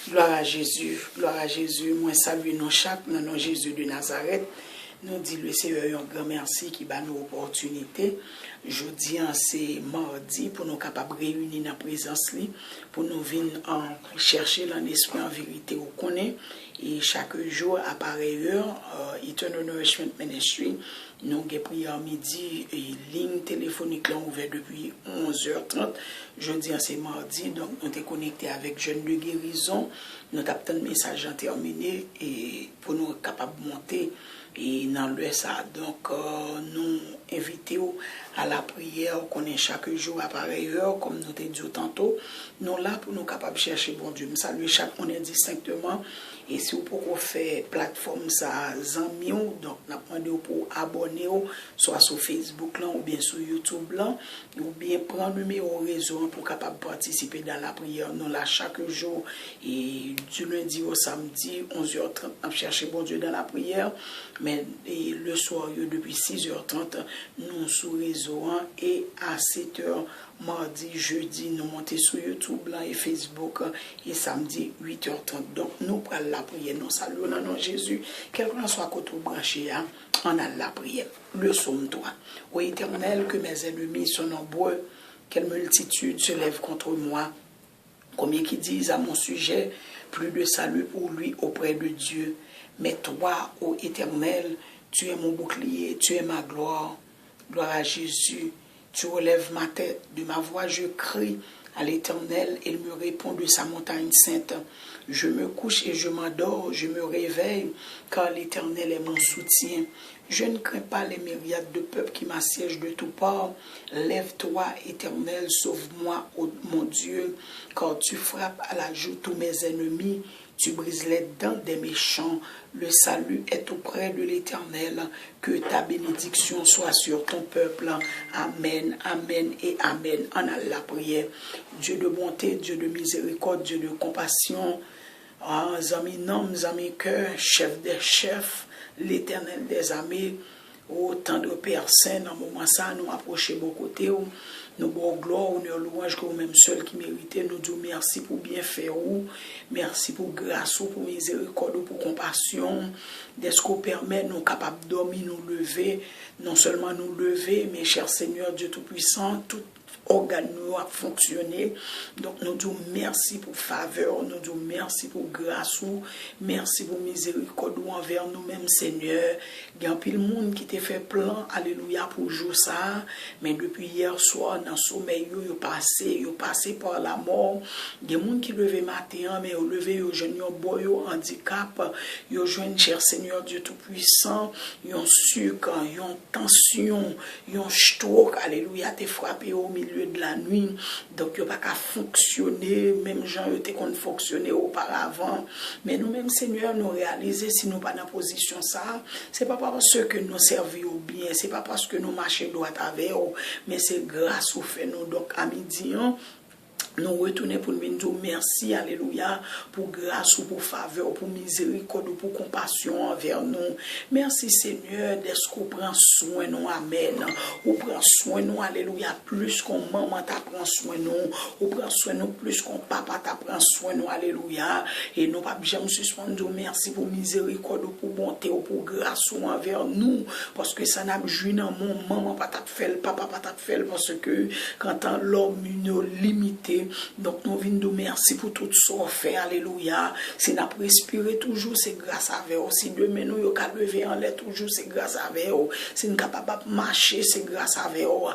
Gloire à Jésus. Moi, salue nos chaque, dans nom Jésus de Nazareth. Nous dit le Seigneur un grand merci qui bat nos opportunités. Jeudi, c'est mardi pour nous capables de réunir dans la présence, pour nous venir chercher l'esprit en vérité au connaît. Et chaque jour, à pareille heure, Eternal Nourishment Ministry, nous avons prière midi et ligne téléphonique là ouverte depuis 11h30. Jeudi, c'est mardi, donc nous sommes connectés avec Jeunes de Guérison. Nous avons un message terminé et pour nous capables de monter et dans le ça. Donc, nous invitons à la prière qu'on est chaque jour à pareille heure, comme nous t'ai dit tantôt. Nous là pour nous capables de chercher bon Dieu. Nous saluons chaque monde distinctement. Et si vous pouvez faire plateforme ça, Zamio, donc nous demandons pour abonner, soit sur Facebook là, ou bien sur YouTube là, ou bien prendre le numéro réseau pour capable participer dans la prière. Nous là chaque jour, et du lundi au samedi, 11h30, nous cherchons bon Dieu dans la prière. Mais le soir, depuis 6h30, nous sur réseau et à 7h, mardi, jeudi, nous montons sur YouTube là, et Facebook et samedi 8h30. Donc nous prenons la prière, nous saluons dans nom Jésus, quel que soit côté branché, on a la prière. Le psaume 3. Ô Éternel, que mes ennemis sont nombreux, quelle multitude se lève contre moi. Combien qui disent à mon sujet, plus de salut pour lui auprès de Dieu. Mais toi, ô Éternel, tu es mon bouclier, tu es ma gloire. Gloire à Jésus. Tu relèves ma tête, de ma voix je crie à l'Éternel, il me répond de sa montagne sainte. Je me couche et je m'endors, je me réveille, car l'Éternel est mon soutien. Je ne crains pas les myriades de peuples qui m'assiègent de tous parts. Lève-toi, Éternel, sauve-moi, ô mon Dieu, car tu frappes à la joue tous mes ennemis. Tu brises les dents des méchants. Le salut est auprès de l'Éternel. Que ta bénédiction soit sur ton peuple. Amen, amen et amen. En a la prière. Dieu de bonté, Dieu de miséricorde, Dieu de compassion. Zami nom, zami cœur, chef des chefs, l'Éternel des armées. Ô tendre Père Saint, dans le moment ça, nous approcher beaucoup côté. Nous bon gloire, honneur, louange que vous-même seul qui méritez. Nous disons merci pour bien faire, merci pour grâce, pour miséricorde, pour compassion. Dès ce qu'on permet, nous capables de dormir, nous lever, non seulement nous lever, mais cher Seigneur Dieu Tout-Puissant, tout organe nous a fonctionné. Donc nous disons merci pour faveur, nous disons merci pour grâce, merci pour miséricorde envers nous-mêmes Seigneur. Il y a pile monde qui t'a fait plan, alléluia, pour jouer ça, mais depuis hier soir, dans le sommeil, ils passé par la mort. Il y a des gens qui levaient matin, mais ils levaient au jeune, ils ont handicap, ils ont jeune, cher Seigneur Dieu Tout-Puissant, ils ont sucre, ils ont tension, ils ont stroke, alléluia, t'es frappé au milieu de la nuit, donc il n'y a pas qu'à fonctionner, même gens qui ont fonctionné auparavant, mais nous-mêmes Seigneur, nous réaliser si nous pas dans position ça, c'est pas parce que nous servons bien, c'est pas parce que nous marchons droit avec eux, mais c'est grâce au fait nous, donc à midi, nous retournons pour nous dire merci, alléluia, pour grâce, pour faveur, pour miséricorde, pour compassion envers nous. Merci Seigneur, d'être qu'on prend soin nous, amen. Ou prend soin nous, alléluia, plus qu'on maman t'a prend soin nous, ou prend soin nous plus qu'on papa t'a prend soin nous, alléluia. Et nous pas jamais suspendre merci pour miséricorde, pour bonté, pour grâce envers nous, parce que ça n'a joué dans mon maman pas t'a fait, papa pas t'a fait, parce que quand l'homme nous limité. Donc nous venons de merci pour tout ce qu'on fait, alléluia. Si nous respirons toujours, c'est grâce à vous. Si demain nous avons lever en l'air toujours, c'est grâce à vous. Si nous sommes capables de marcher, c'est grâce à vous.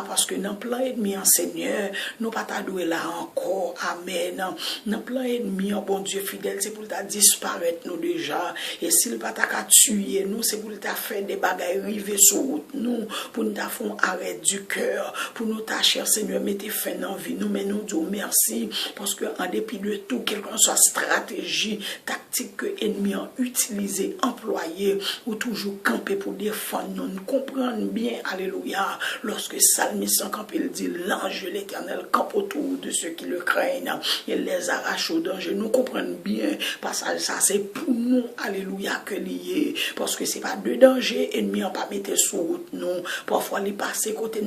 Parce que dans plein ennemi en Seigneur, nous ne pouvons pas douer là encore. Amen. Dans plein ennemi, bon Dieu fidèle, c'est pour ta disparaître nous déjà. Et s'il ne pas ta tuer nous, c'est pour ta faire des bagailles river sur route nous, pour nous faire arrêt du cœur, pour nous ta cher Seigneur, mettez fin dans vie nous, mais nous merci parce que en dépit de tout, quelle que soit stratégie, tactique que l'ennemi a utilisé, employé ou toujours campé pour défendre, nous comprenons bien, alléluia, lorsque Psalmiste campe, il dit l'ange de l'Éternel campe autour de ceux qui le craignent, il les arrache au danger. Nous comprenons bien, parce que ça c'est pour nous, alléluia, que lié, parce que c'est pas de danger, l'ennemi n'a pas mis sur route, nous, parfois il passe côté,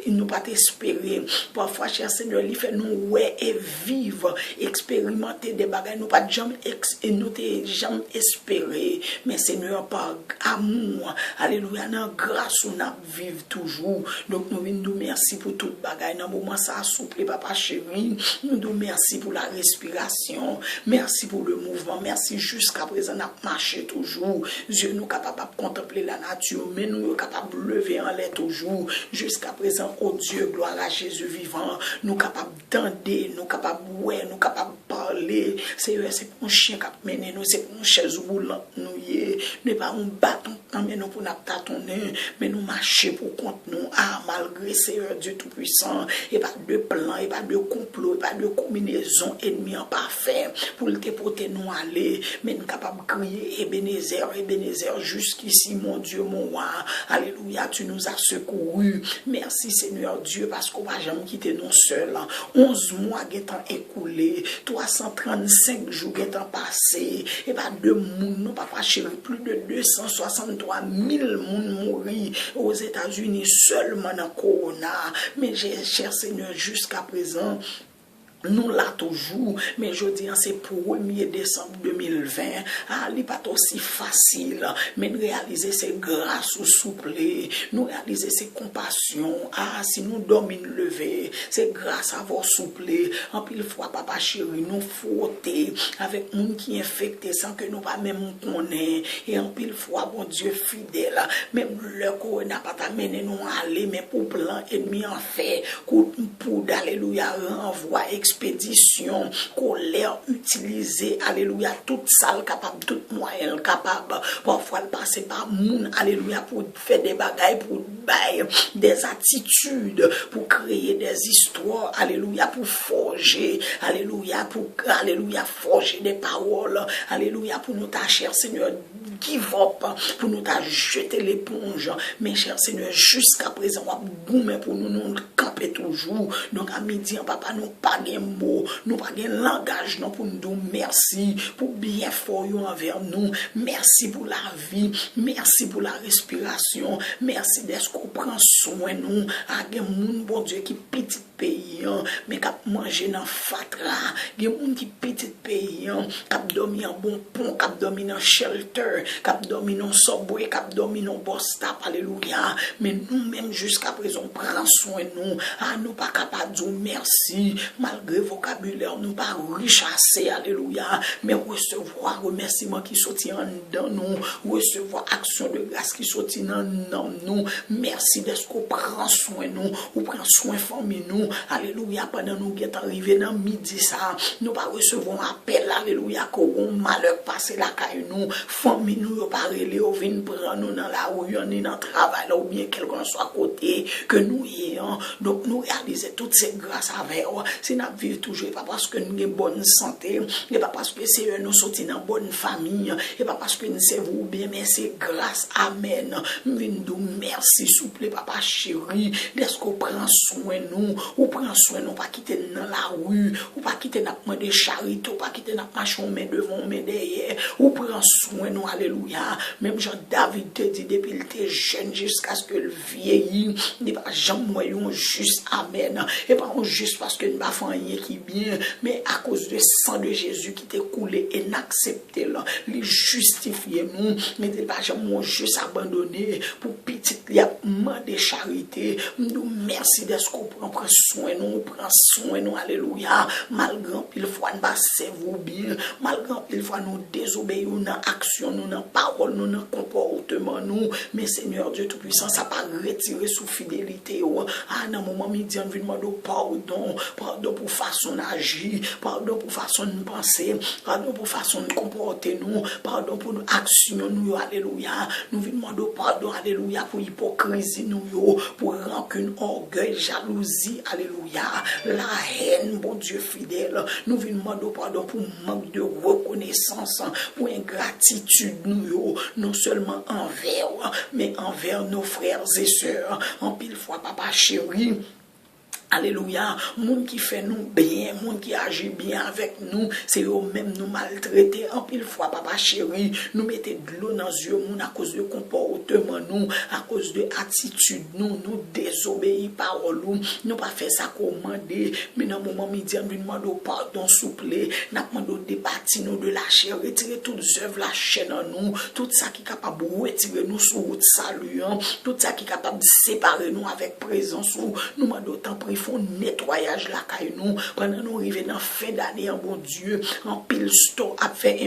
il nous pas espérer, parfois cher Seigneur, il fait nous nous ouais et vivre, expérimenter des bagages, nous pas jamais espérer, mais Seigneur par amour, alléluia, dans grâce nous vivre toujours. Donc nous nous merci pour toute bagaille, dans moment ça souple papa chéri, nous nous merci pour la respiration, merci pour le mouvement, merci jusqu'à présent n'a marché toujours. Dieu nous capable de contempler la nature, mais nous sommes capables de lever en l'air toujours. Jusqu'à présent, oh Dieu, gloire à Jésus vivant, nous capables d'entendre, nous capables de ouais, nous capables de parler. C'est pour un chien qui a mené nous, c'est pour une chaise roulante nous n'est pas un bâton mais nous pour nous tâtonner, mais nous marcher pour compte nous. Ah, malgré Seigneur Dieu Tout-Puissant, et pas de plan, et pas de complot, et pas de combinaison ennemie en parfait pour le déporter nous aller, mais nous capables de crier Ebenezer, Ebenezer, jusqu'ici, mon Dieu, mon roi. Alléluia, tu nous as secourus. Merci Seigneur Dieu, parce qu'on va jamais quitter nous seuls. 11 mois étant écoulés, 335 jours étant passés, et pas de monde, non pas chéri, plus de 263 000 monde mourir aux États-Unis seulement dans le corona. Mais cher Seigneur, jusqu'à présent, nous là toujours, mais je dis c'est 1er décembre 2020, il pas aussi facile, mais nous réaliser c'est grâce au souple, nous réaliser c'est compassion, si nous dormons lever, c'est grâce à vos souple, en pile fois papa chéri, nous frotter avec monde qui est infecté sans que nous pas même connaître, et en pile fois bon Dieu fidèle, même le corona pas t'amener nous aller, mais pour plan ennemi en fait, pour alléluia renvoi expédition, colère utilisée, alléluia, toute salle capable, toute moyen capable, parfois le passer par moun, alléluia, pour faire des bagailles, pour bailler des attitudes, pour créer des histoires, alléluia, pour forger, alléluia, forger des paroles, alléluia, pour nous tâcher, Seigneur, give up, pour nous jeter l'éponge, mes chers Seigneur, jusqu'à présent, on pour nous camper toujours, donc à midi, papa, nous pas de mots, nous pas de langage, non, pour nous dire merci, pour bien fort envers nous, merci pour la vie, merci pour la respiration, merci d'être qu'on prend soin de nous, à des moun, bon Dieu, qui petit pays, mais qui manger dans fatra, des moun qui petit pays, qui dormi en bon pont, qui dormi dans shelter, qui dormi dans subway, qui dormi dans bus stop, alléluia, mais nous-mêmes jusqu'à présent, prend soin de nous, nous pas capables de dire merci, malgré vocabulaire, nous pas richasser, alléluia, mais recevoir remerciement qui sortit en dans nous, recevoir action de grâce qui sortit dans nous, merci d'être qu'on prend soin de nous, ou prend soin de famille nous, alléluia, pendant nous qui est arrivé dans midi ça, nous pas recevoir appel, alléluia, qu'on malheur passer la caille nous, famille nous, pas relé, ou vient prendre nous dans la rue, on est dans le travail, ou bien quelqu'un soit à côté, que nous y ayons, donc nous réaliser toutes ces grâces avec eux, si nous vivons toujours, pas parce que nous avons une bonne santé, et pas parce que c'est nous sortis dans une bonne famille, et pas parce que nous savons bien, mais c'est grâce, amen, nous venons merci, souple, papa chéri, d'est-ce qu'on prend soin de nous, ou prend soin de nous, pas quitter dans la rue, ou pas quitter notre main de charité, ou pas quitter notre machin, mais devant, mais derrière, ou prend soin de nous, alléluia, même Jean David te dit, depuis qu'il était jeune, jusqu'à ce que le vieillit, il n'est pas jamais moyen, juste, amen, et pas juste parce que nous n'avons pas rien qui bien, mais à cause du sang de Jésus qui t'est coulé et n'accepté là, les justifier nous, mais il n'est pas jamais juste abandonné pour petit liament de charité, nous merci de ce qu'on prend soin, nous prend soin, nous, alléluia, malgré pile fois nous passons vous bien, malgré pile fois nous désobéissons dans action, nous dans parole, nous dans comportement, nous, mais Seigneur Dieu Tout-Puissant, ça pas retirer sous fidélité, dans le moment midi, on veut demander pardon pour façon d'agir, pardon pour façon de penser, pardon pour façon de comporter nous, pardon pour nos actions, nous, alléluia, nous voulons demander pardon, alléluia, pour hypocrisie, nous, pour rancune, orgueil, jalousie, alléluia, la haine, bon Dieu fidèle, nous voulons demander pardon pour manque de reconnaissance, pour ingratitude, nous, non seulement envers, mais envers nos frères et sœurs, en pile fois, papa chéri, Alléluia, moun qui fait nous bien, moun qui agit bien avec nous, c'est eux même nous maltraiter. En pile fois, papa chéri, nous mettez de l'eau dans les yeux, moun à cause de comportement nous, à cause de attitude nous désobéir parole nous pas faire ça commander, mais dans le moment midi, nous demandons pardon souple, nous demandons de départir nous de la chair, retirer toutes les œuvres la chaîne en nous, tout ça qui est capable de retirer nous sur route salut, tout ça qui est capable de séparer nous avec présence, nous demandons tant pris font nettoyage la caille nous pendant nous arriver dans fin d'année en bon Dieu en pile store à faire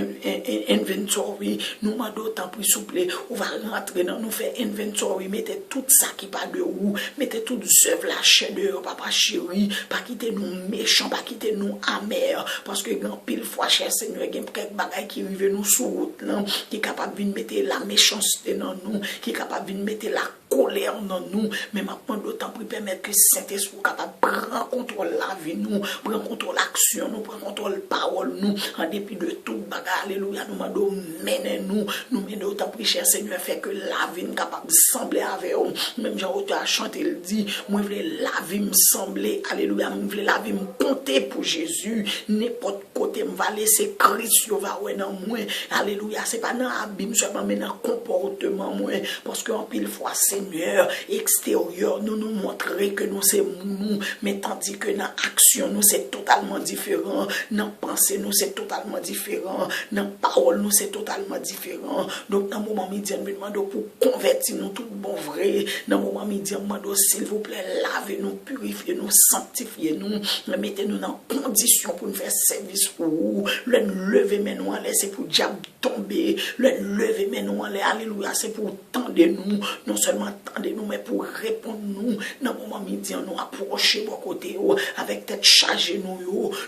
inventory nous demandons tant pris souple on va rentrer dans nous faire inventory mettez tout ça qui pas de où mettez tout œuvre la chaîne de papa chéri pas quitter nous méchants pas quitter nous amers parce que grand pile fois cher Seigneur il y a quelques bagages qui arrivent nous sur route là qui est capable de mettre la méchanceté dans nous qui est capable de mettre la colère dans nous mais maintenant d'autant plus permettre que Saint-Esprit capable de prendre contrôle la vie nous prendre contrôle l'action nous prendre contrôle parole nous en dépit de tout bagarre alléluia nous mandons mener nous mener autant plus cher Seigneur fait que la vie nous capable de sembler avec eux même Jean auteur a chanté il dit moi je veux la vie me sembler alléluia moi je veux la vie me compter pour Jésus n'importe côté me va laisser Christ va ouais dans moi alléluia c'est pas dans abîme seulement mais dans comportement moi parce que en pile fois Seigneur extérieur nous montrer que nous c'est nous mais tandis que dans action nous c'est totalement différent dans pensée nous c'est totalement différent dans parole nous c'est totalement différent donc dans moment midi nous demandons pour convertir nous tout bon vrai dans moment midi nous demandons s'il vous plaît lavez nous purifiez nous sanctifiez nous mettez nous dans condition pour nous faire service pour vous le lever mais nous en laisser pour diable tomber le lever mais nous en l'air alléluia c'est pour tendre nous non seulement tendre nous mais pour répondre nous dans moment midi nous approcher bon côté avec tête chargée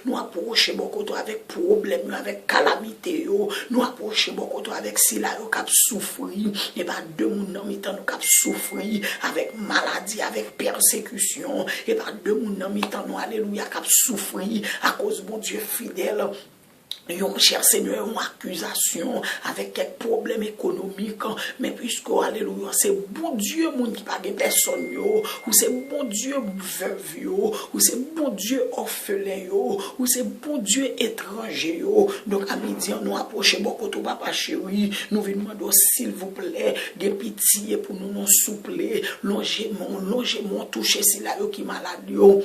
nous approcher bon côté avec problème avec calamité nous approcher bon côté avec sila yo cap souffrir et pas deux monde dans mi-temps nous cap souffrir avec maladie avec persécution et pas deux monde dans mi-temps nous alléluia cap souffrir à cause bon Dieu fidèle yon cher Seigneur une accusation avec quelques problèmes économiques mais puisque alléluia c'est bon Dieu monde qui pas de personne yo ou c'est bon Dieu veuve yo ou c'est bon Dieu orphelin yo ou c'est bon Dieu étranger yo donc à midi nous approcher beaucoup to papa chéri nous venons demander s'il vous plaît de pitié pour nous soupler longement toucher si là yo qui malade yo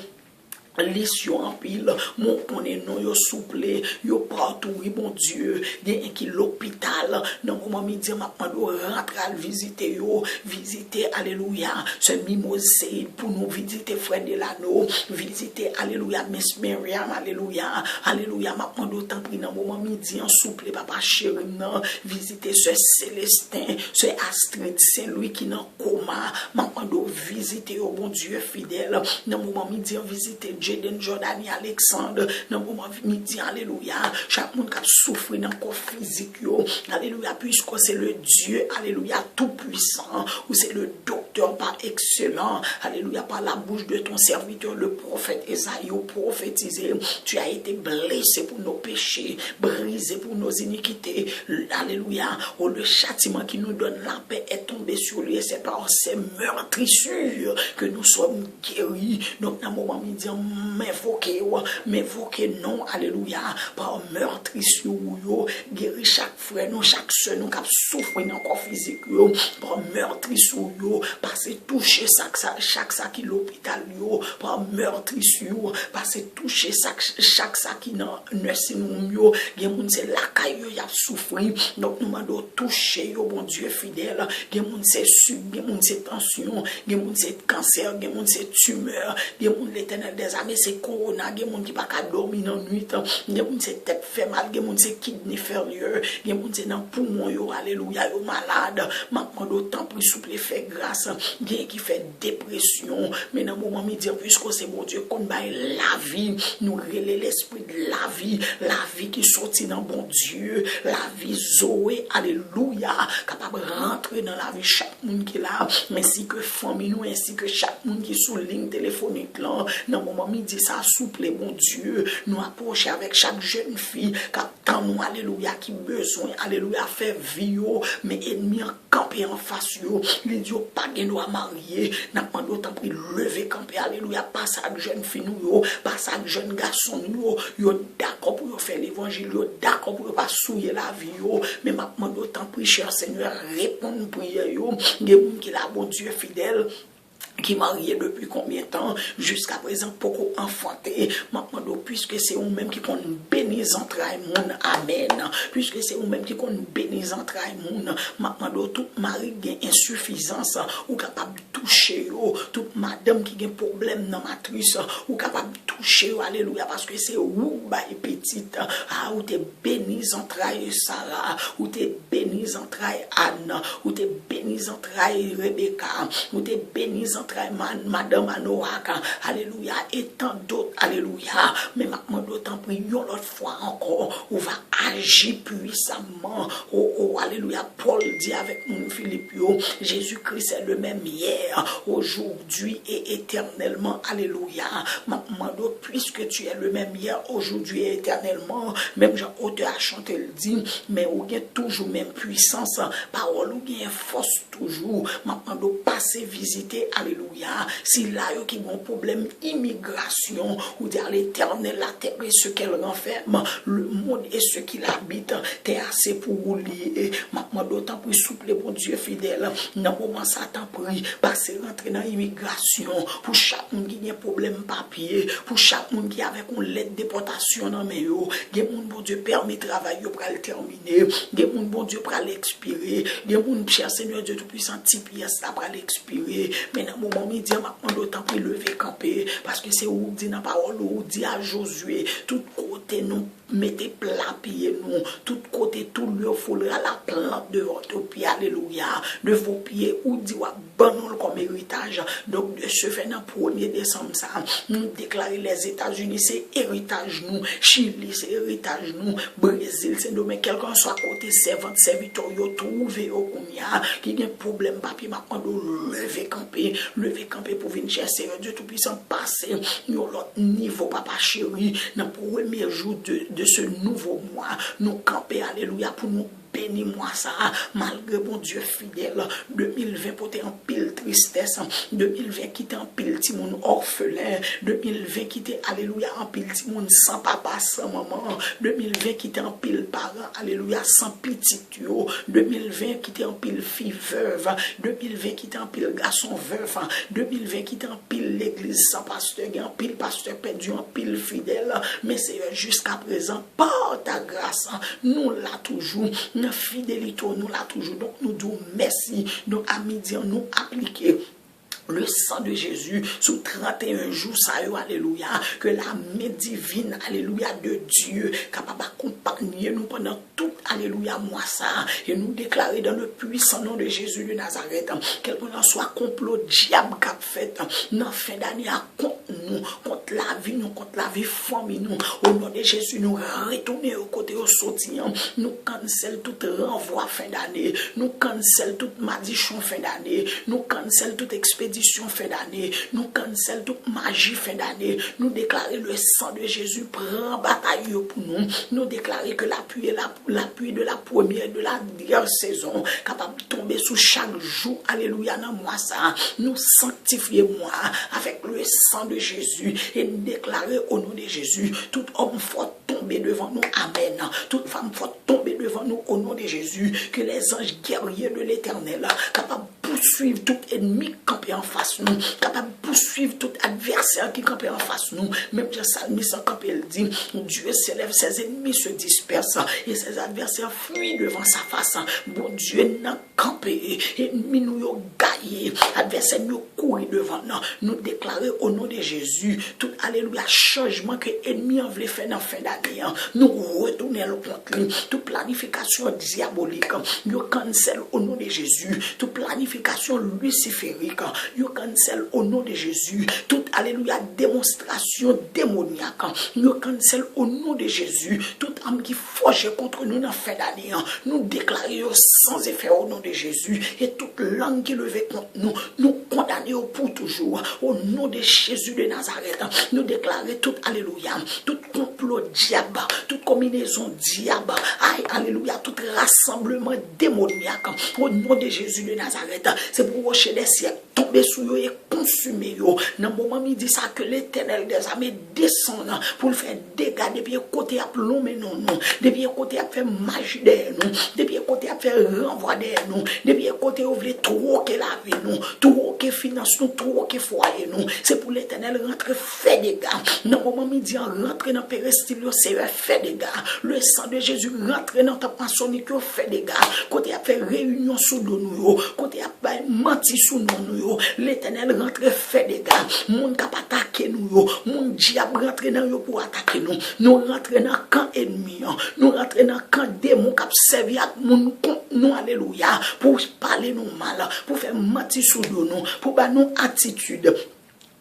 Lission en pile, mon connaît non yo souple, yo partout, oui bon Dieu, gen qui l'hôpital, dans moment midi m'a demandé rentrer visiter yo, visiter alléluia, ce mimose pour nous visiter frère de l'anneau, visiter alléluia Miss Miriam, alléluia, alléluia m'a demandé autant pris dans moment midi en souple papa chéri non, visiter ce Célestin, ce Astrid Saint-Louis qui dans coma, m'a demandé visiter au bon Dieu fidèle, dans moment midi en visiter Jaden Jordani Alexandre dans le moment midi alléluia chaque monde qui souffre dans le corps physique alléluia puisque c'est le Dieu alléluia tout puissant ou c'est le docteur par excellent alléluia par la bouche de ton serviteur le prophète Esaïe prophétisé tu as été blessé pour nos péchés brisé pour nos iniquités alléluia oh, le châtiment qui nous donne la paix est tombé sur lui et c'est par ces meurtrissures que nous sommes guéris donc dans le moment midi m'invoquer non alléluia par meurtrissure yo guérir chaque frère nous chaque soeur nous cap souffrir dans corps physique yo par meurtrissure yo passer toucher chaque ça qui l'hôpital yo par meurtrissure passer toucher chaque ça qui dans nursing yo gen moun c'est la caille yo y a souffrir donc nous mando toucher yo bon Dieu fidèle gen moun c'est sub gen moun c'est tension gen moun c'est cancer gen moun c'est tumeur gen moun l'Éternel des armées c'est corona gen moun qui pas ka dormir dans nuit gen moun c'est tête fait mal gen moun c'est kidney failure gen moun c'est dans poumon yo alléluia yo malade maintenant d'autant plus souple fait grâce gen qui fait dépression mais dans moment midi puisque c'est bon Dieu qu'on bail la vie nous relève l'esprit de la vie qui sortit dans bon Dieu la vie Zoé alléluia capable rentrer dans la vie chaque monde qui là ainsi que famille nous ainsi que chaque monde qui sous ligne téléphonique là dans moment midi, ça souple, mon Dieu, nous approcher avec chaque jeune fille, qui attend nous, alléluia, qui besoin, alléluia, faire vie, mais ennemi en campé en face, les dieux pas de nous à marier, n'a pas d'autant pris lever campé, alléluia, pas ça jeune fille, nous, pas ça jeune garçon, nous, d'accord pour faire l'évangile, d'accord pour pas souiller la vie, mais maintenant d'autant pris, cher Seigneur, répondre prière, il y a des gens qui la bon Dieu fidèle, qui marié depuis combien de temps, jusqu'à présent, beaucoup enfanté. Maintenant, puisque c'est vous-même qui compte bénir entrailles moun, amen. Puisque c'est vous-même qui compte bénir entrailles moun, maintenant, tout mari qui a insuffisance, ou capable de toucher, toute madame qui a un problème dans la matrice, ou capable de toucher, alléluia, parce que c'est vous, petite, ou t'es béni entrailles Sarah, ou t'es béni entrailles Anne, ou t'es béni entrailles Rebecca, ou t'es béni Madame Anoaka, alléluia, et tant d'autres, alléluia, mais maintenant d'autant prions l'autre fois encore, on va agir puissamment, alléluia, Paul dit avec nous, Philippe, Jésus-Christ est le même hier, aujourd'hui et éternellement, alléluia, maintenant d'autres, puisque tu es le même hier, aujourd'hui et éternellement, même Jean auteur a chanté le dit, mais on a toujours même puissance, parole, on a force toujours, maintenant d'autres passer visiter, alléluia, si là il y a un problème immigration ou dire l'Éternel la terre et ce qu'elle renferme, le monde et ce qui l'habite, t'es assez pour vous lier. Maintenant d'autant plus souple, bon Dieu fidèle, dans le moment ça t'en prie, passer rentrer dans l'immigration pour chaque monde qui a un problème papier, pour chaque monde qui avec une lettre de déportation dans mes yeux, des monde bon Dieu permet de travailler pour le terminer, des monde bon Dieu pour l'expirer, des monde cher Seigneur Dieu tout puissant type pièce là pour l'expirer, mais dans le moment midi maintenant d'autant plus lever camper parce que c'est où dit dans parole où dit à Josué tout côté nous mettez plat pied nous tout côté tout lieu foulera la plante de votre pied, alléluia, de vos pieds ou dit wa bon comme héritage. Donc de ce fait dans 1er décembre ça nous déclarer les États-Unis c'est héritage nous, Chili c'est héritage nous, Brésil c'est nous, mais quelqu'un soit côté servante serviteur yo trouver au combien qui a un problème papier maintenant de lever camper pour venir chercher Dieu tout puissant passer nous l'autre niveau papa chéri dans le premier jour de ce nouveau mois nous camper alléluia pour nous bénis moi ça, malgré mon Dieu fidèle, 2020 pour en pile tristesse, 2020 qui était en pile timon orphelin, 2020 qui était alléluia en pile timon sans papa, sans maman, 2020 qui était en pile parent, alléluia sans petit tuyau, 2020 qui était en pile fille veuve, 2020 qui était en pile garçon veuf, 2020 qui était en pile l'église sans pasteur, en pile pasteur perdu, en pile fidèle, mais c'est jusqu'à présent, par ta grâce, nous l'a toujours, notre fidélité, nous l'a toujours. Donc, nous disons merci. Donc, à midi, nous appliquer le sang de Jésus sous 31 jours, ça y est, alléluia, que la main divine, alléluia, de Dieu, capable d'accompagner nous pendant tout, alléluia, moi ça, et nous déclarer dans le puissant nom de Jésus de Nazareth, quel que soit complot diable qu'a fait, dans fin d'année, contre nous, contre la vie, nous, contre la vie famille, nous, au nom de Jésus, nous retourner au côté au sortir, nous cancel tout renvoi fin d'année, nous cancel toute malédiction fin d'année, nous cancel toute expédition fin d'année, nous cancel toute magie fin d'année, nous déclarer le sang de Jésus prend bataille pour nous déclarer que l'appui de la première de la dernière saison capable de tomber sous chaque jour, alléluia, dans moi ça, nous sanctifier moi avec le sang de Jésus et nous déclarer au nom de Jésus, tout homme fort tomber devant nous, amen, toute femme fort tomber devant nous au nom de Jésus, que les anges guerriers de l'Éternel capables poursuivre tout ennemi campé en face nous, capable de poursuivre tout adversaire qui campé en face nous. Même le psalmiste campé il dit, Dieu s'élève, ses ennemis se dispersent et ses adversaires fuient devant sa face. Bon Dieu n'a campé, ennemis nous ont gaillé, adversaires nous courent devant nous. Nous déclarer au nom de Jésus tout alléluia changement que ennemi en voulait faire dans fin d'année. Nous retourner le contre lui, toute planification diabolique, nous cancel au nom de Jésus, toute planification luciférique, nous cancel au nom de Jésus, toute alléluia démonstration démoniaque, nous cancel au nom de Jésus, toute âme qui forge contre nous dans fin d'année, nous déclarons sans effet au nom de Jésus, et toute langue qui levait contre nous, nous condamner pour toujours. Au nom de Jésus de Nazareth, nous déclarer tout, alléluia, tout complot diable, toute combinaison diable, aïe, alléluia, tout rassemblement démoniaque, au nom de Jésus de Nazareth, c'est pour rocher des siècles, tomber sous eux et consumer eux. Dans le moment où il dit ça, que l'Éternel des armées descend pour le faire dégâts, depuis côté à plomber nous, depuis côté à faire magie derrière nous, depuis côté à faire renvoi derrière nous, depuis côté où voulez troquer la vie nous, troquer finance nous, troquer foyer nous, c'est pour l'Éternel rentrer fait dégâts. Dans le moment où il dit rentrer dans le péristyle, c'est fait dégâts. Le sang de Jésus rentrer dans ta maçonnique, fait dégâts. Côté à faire réunion sous nous, côté à menti sous nous, l'Éternel rentre fait dégâts. Moun kap attaquer nous, mon diable rentre dans yo pour attaquer nous. Nous rentre dans camp ennemi, nous rentre dans camp démon kap servi ak moun contre nous, alléluia, pour parler nous mal, pour faire menti sous nous, pour ba nous attitude,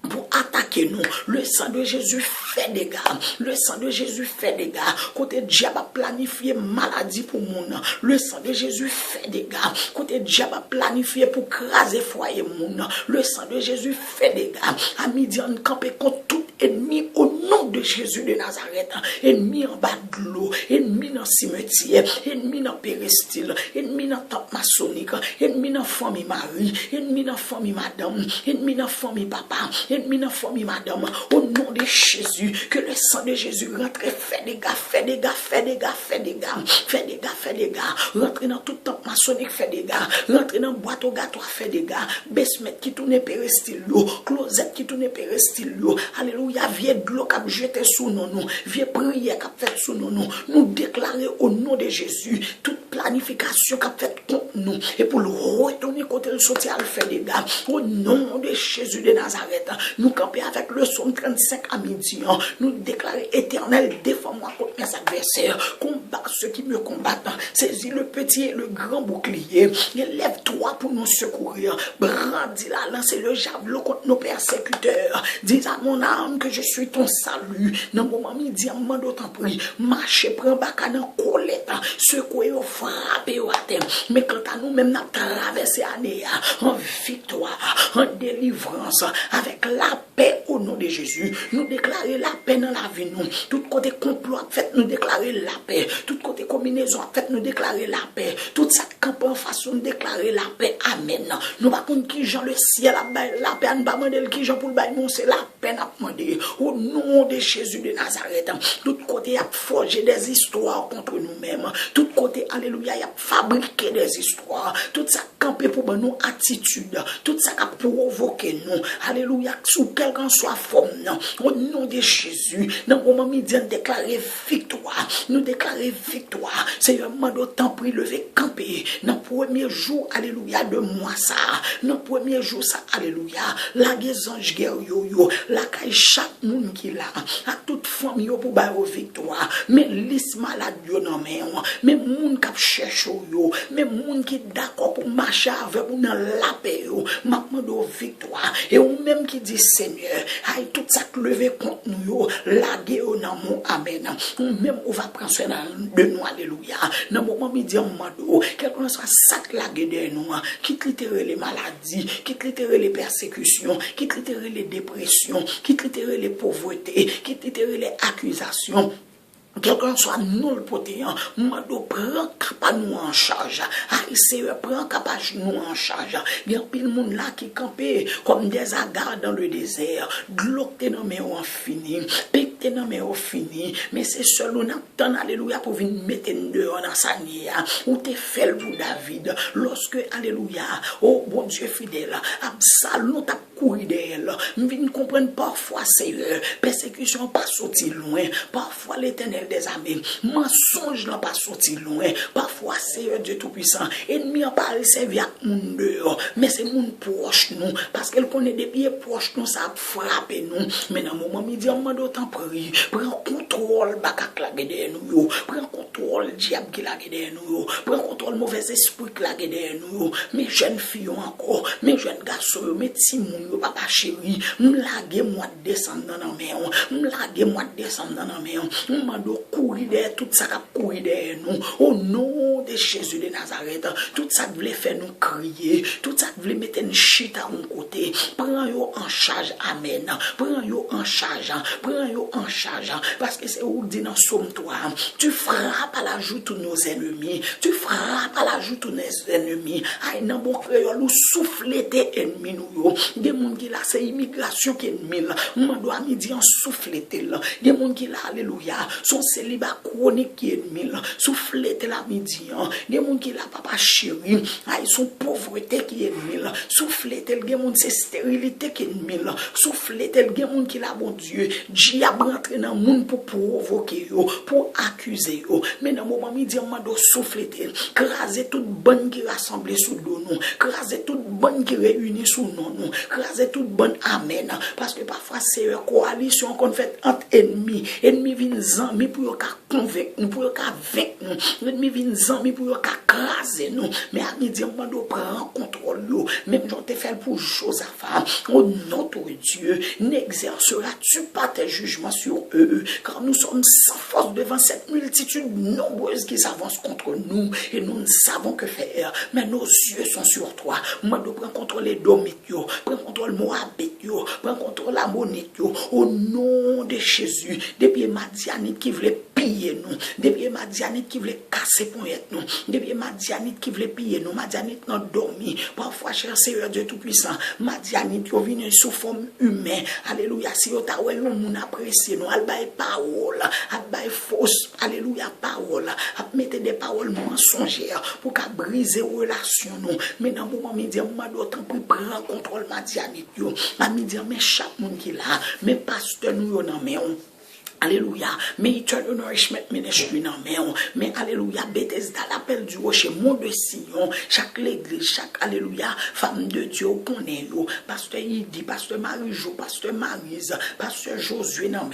pour attaquer nous. Le sang de Jésus fait dégâts. Le sang de Jésus fait dégâts. Côté diable a planifié maladie pour moun. Le sang de Jésus fait dégâts. Côté diable a planifié pour craser foyer moun. Le sang de Jésus fait dégâts. À midi on campé contre tout ennemi au nom de Jésus de Nazareth. Ennemi en bas de l'eau, ennemi dans le cimetière, ennemi dans le péristyle, ennemi dans le temple maçonnique, ennemi dans la famille Marie, ennemi dans la famille Madame, ennemi dans la famille Papa, ennemi dans la famille Madame. Au nom de Jésus, que le sang de Jésus rentre, fait des gars, fait des gars, fait des gars, fait des gars, fait des gars, fait des gars, rentre dans tout le temple maçonnique, fait des gars, rentre dans boîte au gâteau, fait des gars, besmet qui tourne péristyle, closette qui tourne péristyle, alléluia, vieux de l'eau qui a jeté sous nous, vieux prière qui a fait sous nous, nous déclarer au nom de Jésus toute planification qui a fait contre nous et pour le retourner côté le sortir à faire des gars au nom de Jésus de Nazareth. Nous camper avec le psaume 35 à midi, nous déclarer éternel, défends-moi contre mes adversaires, combat ceux qui me combattent, saisis le petit et le grand bouclier, élève-toi pour nous secourir, brandis la lance et le javelot contre nos persécuteurs, dis à mon âme que je suis ton salut. Dans le moment midi, en d'autant pris, marcher, prends baka dans colette, secouer au frapper au terre. Mais quant à nous-mêmes, nous traverser l'année en victoire, en délivrance, avec la paix au nom de Jésus. Nous déclarer la paix dans la vie, nous. Tout côté complot en fait, nous déclarer la paix. Tout côté combinaison en fait, nous déclarer la paix. Tout ça camp en façon de déclarer la paix. Amen. Nous pas contre qui Jean le ciel la paix, nous pas demander qui Jean pour le bail, c'est la paix n'a demandé. Au nom de Jésus de Nazareth, tout côté a forgé des histoires contre nous-mêmes. Tout côté, alléluia, il a fabriqué des histoires. Tout ça campé pour nous attitude. Tout ça a provoqué nous. Alléluia, sous quelle qu'en soit forme, au nom de Jésus, dans le moment midi, nous déclarer victoire. Nous déclarer victoire. C'est un moment d'autant pris lever camper. Dans le premier jour, alléluia, de moi ça. Dans le premier jour, ça, alléluia, la ange guerre yo, la caille chaque monde qui l'a, à toute famille pour bailler victoire. Mais lisse malade yo non mais monde qui cherche yo, mais monde qui d'accord pour marcher avec ou dans la paix yo, maintenant de victoire. Et ou même qui dit Seigneur, aïe tout ça lever contre nous yo, la guerre dans mon amen. Ou même on va prendre soin de nous, alléluia. Dans le moment midi mando, quelqu'un soit sac la guerre de nous, qui littérer les maladies, qui littérer les persécutions, qui littérer les dépressions, qui littérer les pauvretés, qui littérer les accusations. Quelqu'un soit nous le potéant, mando prend capable nous en charge. Seigneur prend capable nous en charge. Il y a pile monde là qui campé comme des agares dans le désert. Glock dans mes en fini, pique dans mes en fini, mais c'est seul on attend alléluia pour venir mettre dehors dans sa nia. Ou te fait pour David lorsque alléluia, oh bon Dieu fidèle, Absalom t'a couru d'elle. Vinn comprendre parfois Seigneur, persécution pas sorti loin, parfois l'Éternel des amis, mensonge n'a pas sorti loin, parfois Seigneur Dieu Tout-Puissant, ennemi en parle servi à moun dehors, mais c'est moun proche nous, parce qu'elle connaît des pieds proches nous, ça a frappé nous, mais dans le moment midi, on m'a d'autant pris, prends contrôle, bakak la guede nous, prends contrôle, diable qui la guede nous, prends contrôle, mauvais esprit qui la guede nous, mes jeunes filles encore, mes jeunes garçons, mes petits moun, papa chéri, m'lague moi descendre dans la main, m'lague moi descendre dans la main, courir derrière tout ça qui courir derrière nous au nom de Jésus de Nazareth, tout ça qui voulait faire nous crier, tout ça qui voulait mettre une chute à un côté, prends-yo en charge, amen. Prends-yo en charge, prends-yo en charge, parce que c'est où dit dans Somme 3, tu frappes à la joue tous nos ennemis, tu frappes à la joue tous nos ennemis. Aïe, dans mon créole, nous souffler tes ennemis, nous, des gens qui là, c'est immigration qui est ennemi, là. Moi, dois midi en souffler tes là. Des gens qui là, alléluia, son célibat chronique qui est ennemi, là. Souffler tes la midi, hein. Des gens qui là, papa chéri, aïe, son pauvreté qui est ennemi, là. Souffler tel, des gens c'est stérilité qui est ennemi, là. Souffler tel, des gens qui là, bon Dieu, diable rentre dans le monde pour provoquer, pour accuser, mais dans le moment midi, on doit souffler tel, craser toute bonne qui rassemble sous nous, craser toute bonne qui réunit sous nous, craser toute bonne amen, parce que parfois c'est une coalition qu'on fait entre ennemis, ennemis viennent amis pour convaincre nous, pour vaincre nous, ennemis viennent amis pour craser nous, mais à midi on doit prendre contrôle, même j'en t'ai fait pour Josaphat, au nom de Dieu, n'exerceras-tu pas tes jugements sur eux, car nous sommes sans force devant cette multitude nombreuse qui s'avance contre nous, et nous ne savons que faire, mais nos yeux sont sur toi. Moi, je prends contrôle les Domitio, prends contrôle Moabitio, prends contrôle la Monitio, au nom de Jésus, depuis Madianite qui voulait piller nous, depuis Madianite qui voulait casser pour être nous, depuis Madianite qui voulait piller nous, Madianite n'a dormi, parfois, cher Seigneur Dieu Tout-Puissant, Madianite, ils viennent sous forme humaine, alléluia, si vous avez un apprécié, nous, al bail parole, al bail fausse, alléluia, parole, à mettre des paroles mensongères pour qu'à briser relation nous, mais dans le moment midi, moi d'autant plus prendre contrôle Madianite, à midi, mais chaque monde qui là, mais pasteur nous yon en main. Alléluia. Mais Eternal Nourishment Ministry non mais alléluia. Bethesda l'appel du rocher, mont de Sion, chaque l'église, chaque alléluia, femme de Dieu, connaît yo, pasteur Idi, pasteur Marie-Jo, pasteur Marise, pasteur Josué non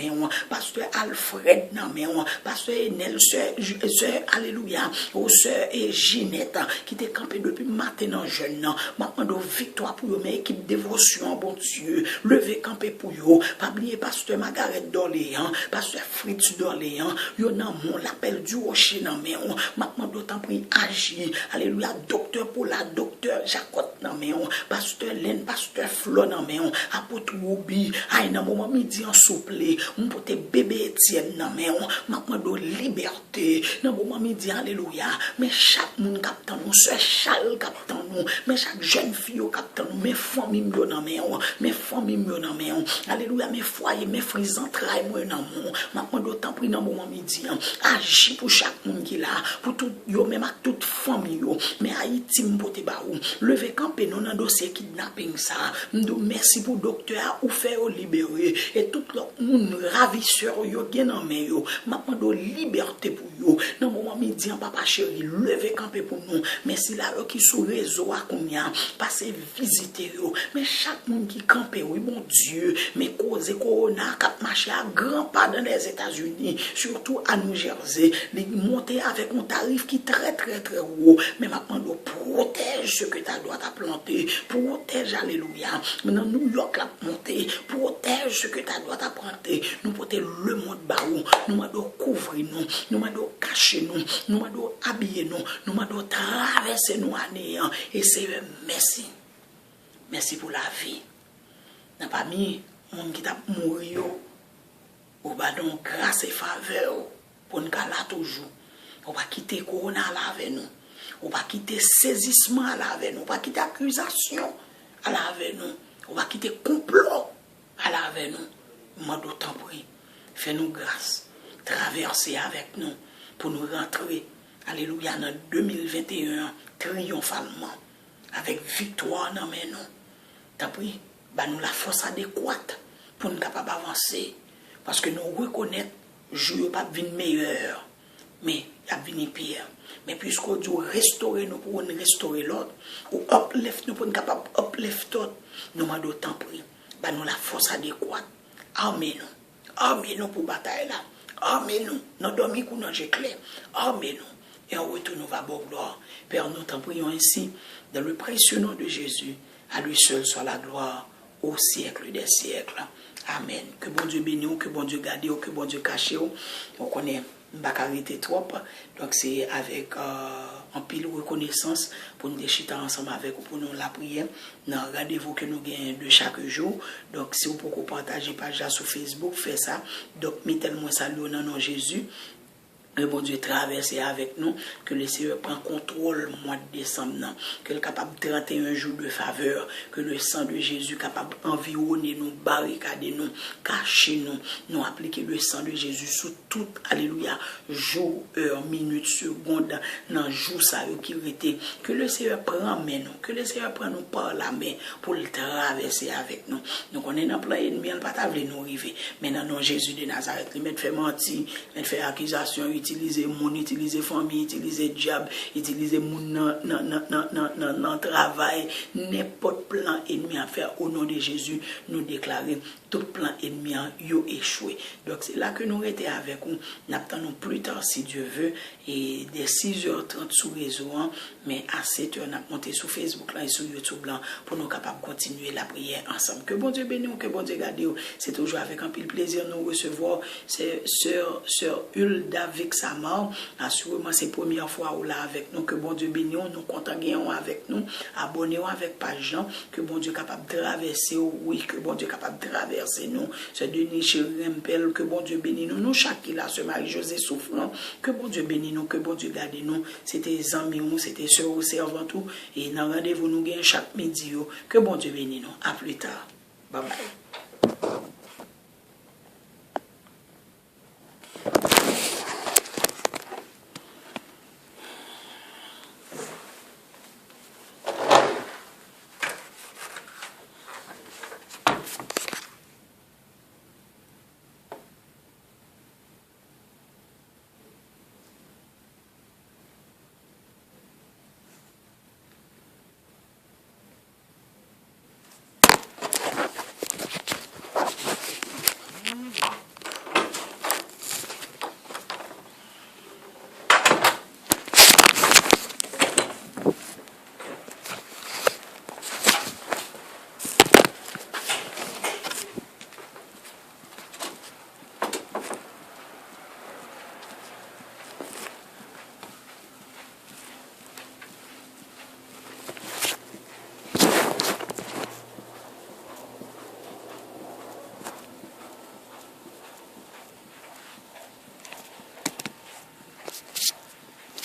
pasteur Alfred non pasteur Enel, sœur alléluia, aux sœurs et Ginette, qui t'est campé depuis matin en jeune, maintenant de victoire pour eux, mais équipe dévotion, bon Dieu, levé campé pour eux, pas oublier pasteur Margaret d'Orléans, pasteur Fritz d'Orléans, yon nan mon l'appel du rocher nan men, maintenant d'autant plus agir, alléluia, docteur Paula, docteur Jacot nan men, pasteur Len, pasteur Flo nan men, apôtre Ruby, aïe nan moment midi en souple, on pote bébé Etienne nan men, maintenant de liberté, nan moment midi, alléluia, mais chaque monde captant nous, sœur Charles captant nous, mais chaque jeune fille captant nous, mes familles nan men, mes familles nan men, alléluia, mes foyers, mes frères entrailles moi nan men, maintenant d'autant pris dans le moment midi, agis pour chaque monde qui là, pour tout, yo même à toute famille, mais Haïti m'pote baou, lever campé non dans dossier kidnapping ça, m'do merci pour docteur ou faire libérer, et tout le monde ravisseur yo gen en main yo, maintenant de liberté pour yo, dans le moment midi, papa chéri, lever campé pour nous, merci là qui sous réseau à combien, passer visiter yo, mais chaque monde qui campé, oui bon Dieu, mais cause corona, cap marché à grand pas dans les États-Unis, surtout à New Jersey, les monter avec un tarif qui est très très très haut, mais maintenant nous protège ce que tu dois planter, protège, alléluia, maintenant New York la monter, protège ce que tu dois planter, nous protège le monde baou, nous devons couvrir nous devons cacher nous devons habiller nous devons traverser nous à néant, et c'est merci pour la vie, n'a pas mis monde qui t'a mouru. Ou va donc grâce et faveur pour nous là toujours. On va quitter corona là avec nous. On va quitter saisissement là avec nous. On va quitter accusation là avec nous. On va quitter complot là avec nous. Moi d'autant prie, fais-nous grâce, traverser avec nous pour nous rentrer, alléluia, dans 2021 triomphalement, avec victoire dans mes noms. T'as pris, bah nous la force adéquate pour nous capables d'avancer. Parce que nous reconnaissons que je ne vais pas venir meilleur, mais il va venir pire. Mais puisqu'on dit restaurer nous pour nous restaurer l'autre, ou uplift nous pour nous capables uplift l'autre, nous m'en d'autant pris. Bah nous la force adéquate. Amen. Amen pour bataille là. Amen. Nous dormons pour nous clair. Amen. Et en retour nous va bon gloire. Père, nous t'en prions ainsi dans le précieux nom de Jésus. À lui seul soit la gloire au siècle des siècles. Amen. Que bon Dieu bénisse, que bon Dieu garde, que bon Dieu cache. On connaît pas arrêter trop. Donc c'est avec un pile reconnaissance pour nous déchirer ensemble avec vous pour nous la prière. Dans rendez-vous que nous gagnons de chaque jour. Donc si vous pouvez partager page sur Facebook, faites ça. Donc mettez-moi ça dans le nom de Jésus. Que bon Dieu traverse avec nous, que le Seigneur prend contrôle mois de décembre, que le capable 31 jours de faveur, que le sang de Jésus capable environner nous, barricader nous, cacher nous, nous appliquer le sang de Jésus sous tout, alléluia, jour, heure, minute, seconde, dans jour ça qui était, que le Seigneur prend main nous, que le Seigneur prend nous par la main pour le traverser avec nous. Donc on est dans plein ennemi, on ne va pas nous arriver. Mais dans le nom de Jésus de Nazareth, il fait mentir, il fait accusation, utiliser mon, utiliser famille, utiliser diable, utiliser mon dans travail, n'importe plan ennemi à faire au nom de Jésus, nous déclarer tout plan ennemi a échoué. Donc c'est là que nous étions avec vous. Nous attendons plus tard si Dieu veut et dès 6h30 sur réseau, mais à 7h on a monté sur Facebook là et sur YouTube là pour nous capables de continuer la prière ensemble. Que bon Dieu bénisse, que bon Dieu garde. C'est toujours avec un peu de plaisir nous recevoir c'est sœur Hulda avec sa mort. Assurément c'est la première fois où là avec nous. Que bon Dieu bénisse, nous comptons avec nous. Abonnez-vous avec page Jean. Que bon Dieu capable de traverser, oui, que bon Dieu capable de traverser nous. Ce Denis Rempel, que bon Dieu bénisse nous. Nous chaque là, ce Marie-Josée souffrant. Que bon Dieu bénisse nous, que bon Dieu garde nous. C'était amis, c'était sœur au servant tout. Et dans rendez-vous nous gagnons chaque midi. Que bon Dieu bénisse nous. À plus tard. Bye bye.